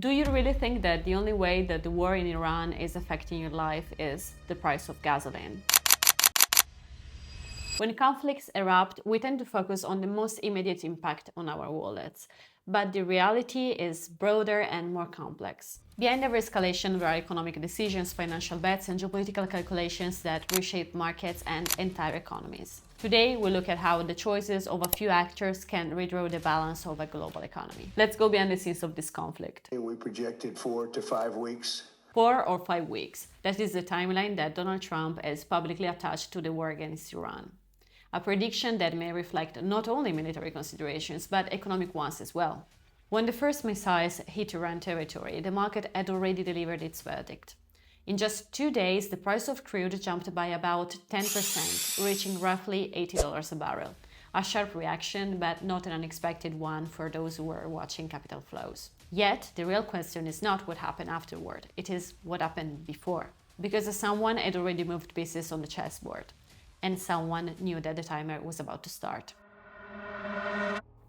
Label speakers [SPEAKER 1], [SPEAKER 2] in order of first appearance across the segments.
[SPEAKER 1] Do you really think that the only way that the war in Iran is affecting your life is the price of gasoline? When conflicts erupt, we tend to focus on the most immediate impact on our wallets. But the reality is broader and more complex. Behind every escalation, there are economic decisions, financial bets, and geopolitical calculations that reshape markets and entire economies. Today, we look at how the choices of a few actors can redraw the balance of a global economy. Let's go behind the scenes of this conflict.
[SPEAKER 2] We projected 4 to 5 weeks.
[SPEAKER 1] 4 or 5 weeks. That is the timeline that Donald Trump has publicly attached to the war against Iran. A prediction that may reflect not only military considerations, but economic ones as well. When the first missiles hit Iran territory, the market had already delivered its verdict. In just 2 days, the price of crude jumped by about 10%, reaching roughly $80 a barrel. A sharp reaction, but not an unexpected one for those who were watching capital flows. Yet, the real question is not what happened afterward, it is what happened before. Because someone had already moved pieces on the chessboard. And someone knew that the timer was about to start.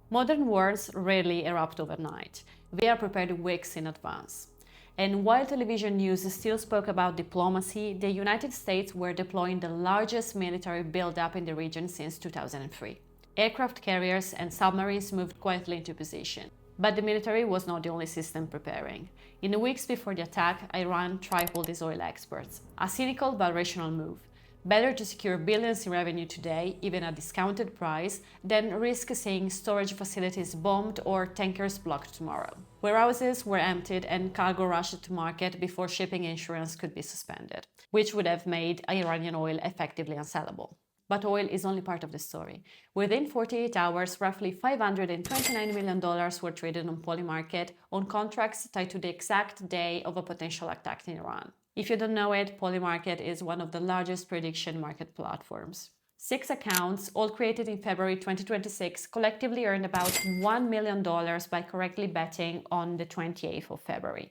[SPEAKER 1] Modern wars rarely erupt overnight. They are prepared weeks in advance. And while television news still spoke about diplomacy, the United States were deploying the largest military buildup in the region since 2003. Aircraft carriers and submarines moved quietly into position. But the military was not the only system preparing. In the weeks before the attack, Iran tripled its oil exports. A cynical but rational move. Better to secure billions in revenue today, even at a discounted price, than risk seeing storage facilities bombed or tankers blocked tomorrow. Warehouses were emptied and cargo rushed to market before shipping insurance could be suspended, which would have made Iranian oil effectively unsellable. But oil is only part of the story. Within 48 hours, roughly $529 million were traded on Polymarket on contracts tied to the exact day of a potential attack in Iran. If you don't know it, Polymarket is one of the largest prediction market platforms. 6 accounts, all created in February 2026, collectively earned about $1 million by correctly betting on the 28th of February.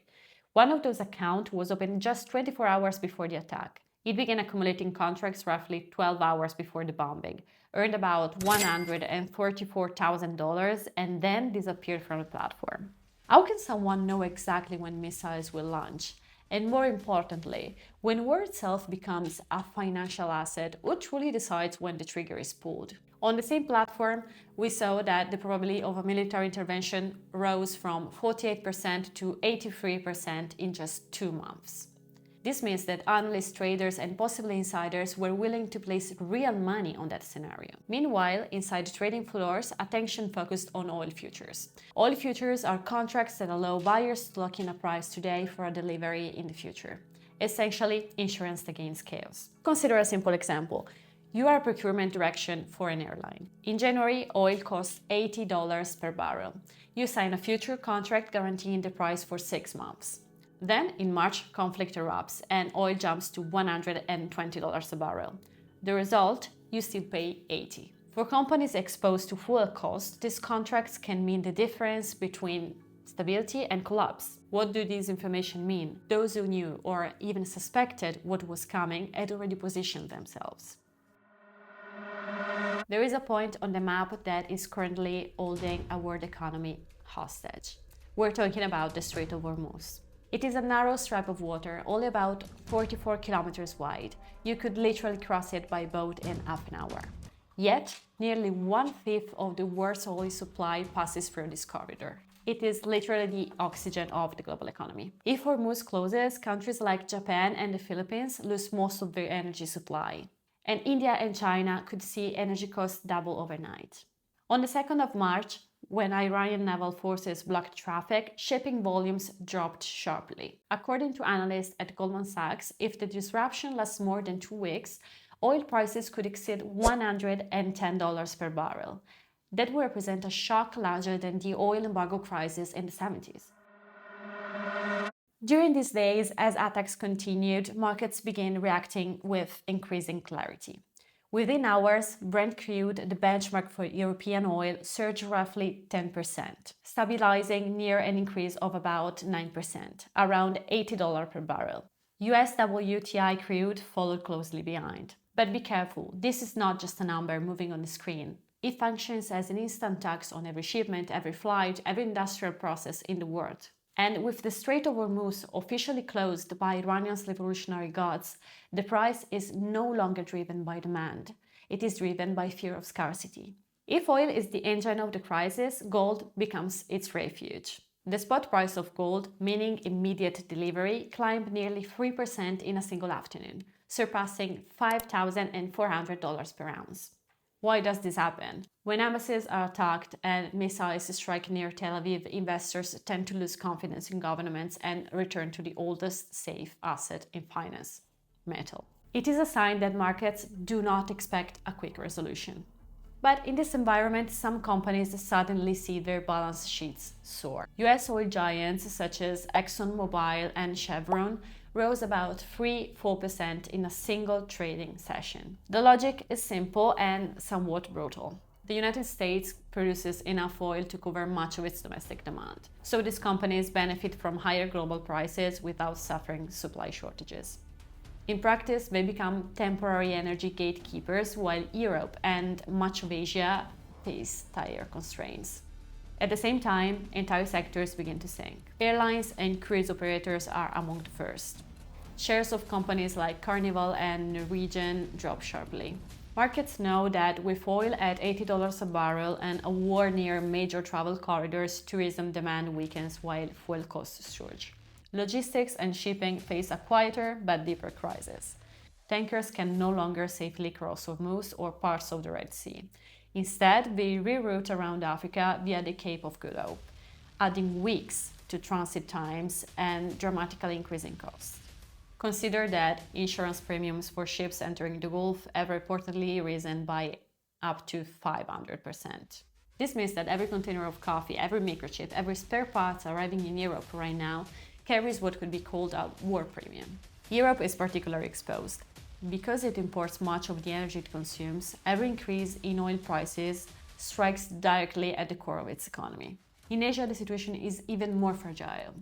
[SPEAKER 1] One of those accounts was opened just 24 hours before the attack. It began accumulating contracts roughly 12 hours before the bombing, earned about $144,000, and then disappeared from the platform. How can someone know exactly when missiles will launch? And more importantly, when war itself becomes a financial asset, who truly decides when the trigger is pulled? On the same platform, we saw that the probability of a military intervention rose from 48% to 83% in just 2 months. This means that analysts, traders, and possibly insiders were willing to place real money on that scenario. Meanwhile, inside trading floors, attention focused on oil futures. Oil futures are contracts that allow buyers to lock in a price today for a delivery in the future. Essentially, insurance against chaos. Consider a simple example. You are a procurement direction for an airline. In January, oil costs $80 per barrel. You sign a future contract guaranteeing the price for 6 months. Then, in March, conflict erupts and oil jumps to $120 a barrel. The result? You still pay $80. For companies exposed to fuel costs, these contracts can mean the difference between stability and collapse. What do these information mean? Those who knew or even suspected what was coming had already positioned themselves. There is a point on the map that is currently holding a world economy hostage. We're talking about the Strait of Hormuz. It is a narrow strip of water, only about 44 kilometers wide. You could literally cross it by boat in half an hour. Yet, nearly 1/5 of the world's oil supply passes through this corridor. It is literally the oxygen of the global economy. If Hormuz closes, countries like Japan and the Philippines lose most of their energy supply. And India and China could see energy costs double overnight. On the 2nd of March, when Iranian naval forces blocked traffic, shipping volumes dropped sharply. According to analysts at Goldman Sachs, if the disruption lasts more than 2 weeks, oil prices could exceed $110 per barrel. That would represent a shock larger than the oil embargo crisis in the 70s. During these days, as attacks continued, markets began reacting with increasing clarity. Within hours, Brent crude, the benchmark for European oil, surged roughly 10%, stabilizing near an increase of about 9%, around $80 per barrel. US WTI crude followed closely behind. But be careful, this is not just a number moving on the screen. It functions as an instant tax on every shipment, every flight, every industrial process in the world. And with the Strait of Hormuz officially closed by Iranian's revolutionary guards, the price is no longer driven by demand. It is driven by fear of scarcity. If oil is the engine of the crisis, gold becomes its refuge. The spot price of gold, meaning immediate delivery, climbed nearly 3% in a single afternoon, surpassing $5,400 per ounce. Why does this happen? When embassies are attacked and missiles strike near Tel Aviv, investors tend to lose confidence in governments and return to the oldest safe asset in finance: metal. It is a sign that markets do not expect a quick resolution. But in this environment, some companies suddenly see their balance sheets soar. US oil giants such as ExxonMobil and Chevron rose about 3–4% in a single trading session. The logic is simple and somewhat brutal. The United States produces enough oil to cover much of its domestic demand, so these companies benefit from higher global prices without suffering supply shortages. In practice, they become temporary energy gatekeepers, while Europe and much of Asia face tire constraints. At the same time, entire sectors begin to sink. Airlines and cruise operators are among the first. Shares of companies like Carnival and Norwegian drop sharply. Markets know that with oil at $80 a barrel and a war near major travel corridors, tourism demand weakens while fuel costs surge. Logistics and shipping face a quieter but deeper crisis. Tankers can no longer safely cross Hormuz or parts of the Red Sea. Instead, they reroute around Africa via the Cape of Good Hope, adding weeks to transit times and dramatically increasing costs. Consider that insurance premiums for ships entering the Gulf have reportedly risen by up to 500%. This means that every container of coffee, every microchip, every spare part arriving in Europe right now carries what could be called a war premium. Europe is particularly exposed. Because it imports much of the energy it consumes, every increase in oil prices strikes directly at the core of its economy. In Asia, the situation is even more fragile.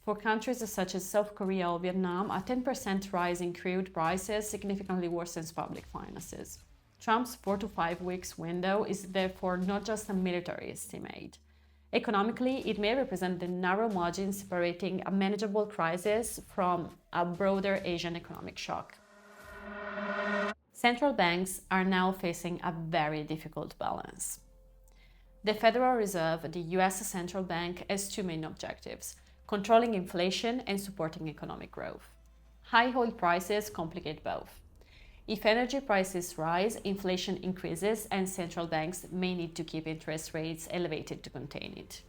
[SPEAKER 1] For countries such as South Korea or Vietnam, a 10% rise in crude prices significantly worsens public finances. Trump's 4 to 5 weeks window is therefore not just a military estimate. Economically, it may represent the narrow margin separating a manageable crisis from a broader Asian economic shock. Central banks are now facing a very difficult balance. The Federal Reserve, the US central bank, has two main objectives: controlling inflation and supporting economic growth. High oil prices complicate both. If energy prices rise, inflation increases, and central banks may need to keep interest rates elevated to contain it.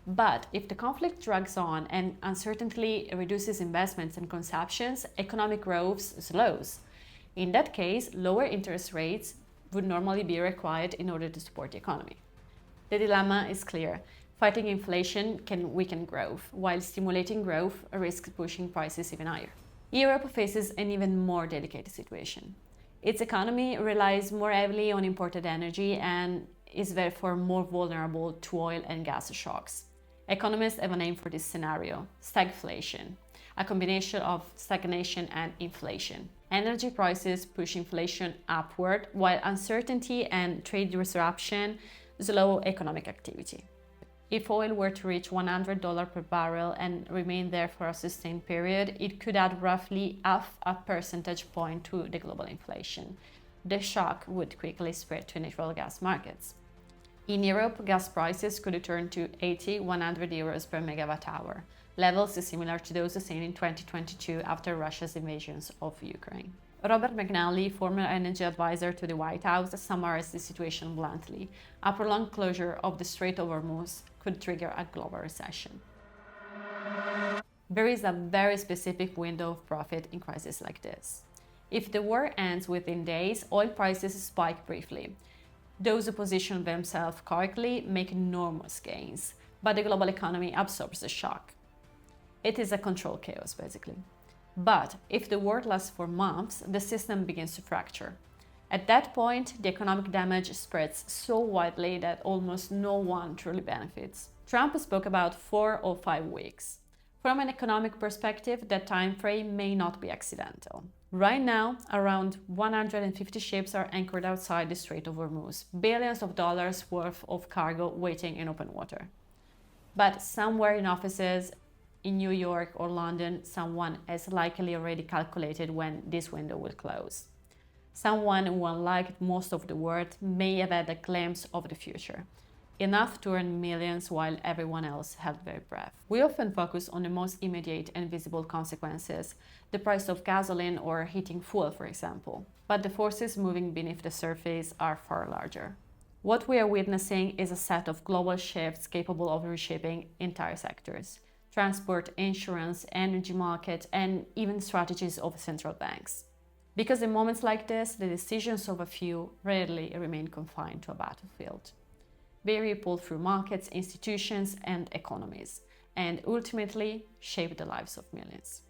[SPEAKER 1] But if the conflict drags on and uncertainty reduces investments and consumptions, economic growth slows. In that case, lower interest rates would normally be required in order to support the economy. The dilemma is clear. Fighting inflation can weaken growth, while stimulating growth risks pushing prices even higher. Europe faces an even more delicate situation. Its economy relies more heavily on imported energy and is therefore more vulnerable to oil and gas shocks. Economists have a name for this scenario: stagflation, a combination of stagnation and inflation. Energy prices push inflation upward, while uncertainty and trade disruption slow economic activity. If oil were to reach $100 per barrel and remain there for a sustained period, it could add roughly half a percentage point to the global inflation. The shock would quickly spread to natural gas markets. In Europe, gas prices could return to 80–100 euros per megawatt hour, levels similar to those seen in 2022 after Russia's invasions of Ukraine. Robert McNally, former energy advisor to the White House, summarized the situation bluntly: a prolonged closure of the Strait of Hormuz could trigger a global recession. There is a very specific window of profit in crises like this. If the war ends within days, oil prices spike briefly. Those who position themselves correctly make enormous gains, but the global economy absorbs the shock. It is a controlled chaos, basically. But if the war lasts for months, the system begins to fracture. At that point, the economic damage spreads so widely that almost no one truly benefits. Trump spoke about 4 or 5 weeks. From an economic perspective, that time frame may not be accidental. Right now, around 150 ships are anchored outside the Strait of Hormuz, billions of dollars worth of cargo waiting in open water. But somewhere in offices in New York or London, someone has likely already calculated when this window will close. Someone who, unlike most of the world, may have had a glimpse of the future, enough to earn millions while everyone else held their breath. We often focus on the most immediate and visible consequences, the price of gasoline or heating fuel, for example. But the forces moving beneath the surface are far larger. What we are witnessing is a set of global shifts capable of reshaping entire sectors: transport, insurance, energy market, and even strategies of central banks. Because in moments like this, the decisions of a few rarely remain confined to a battlefield. They ripple through markets, institutions, and economies, and ultimately shape the lives of millions.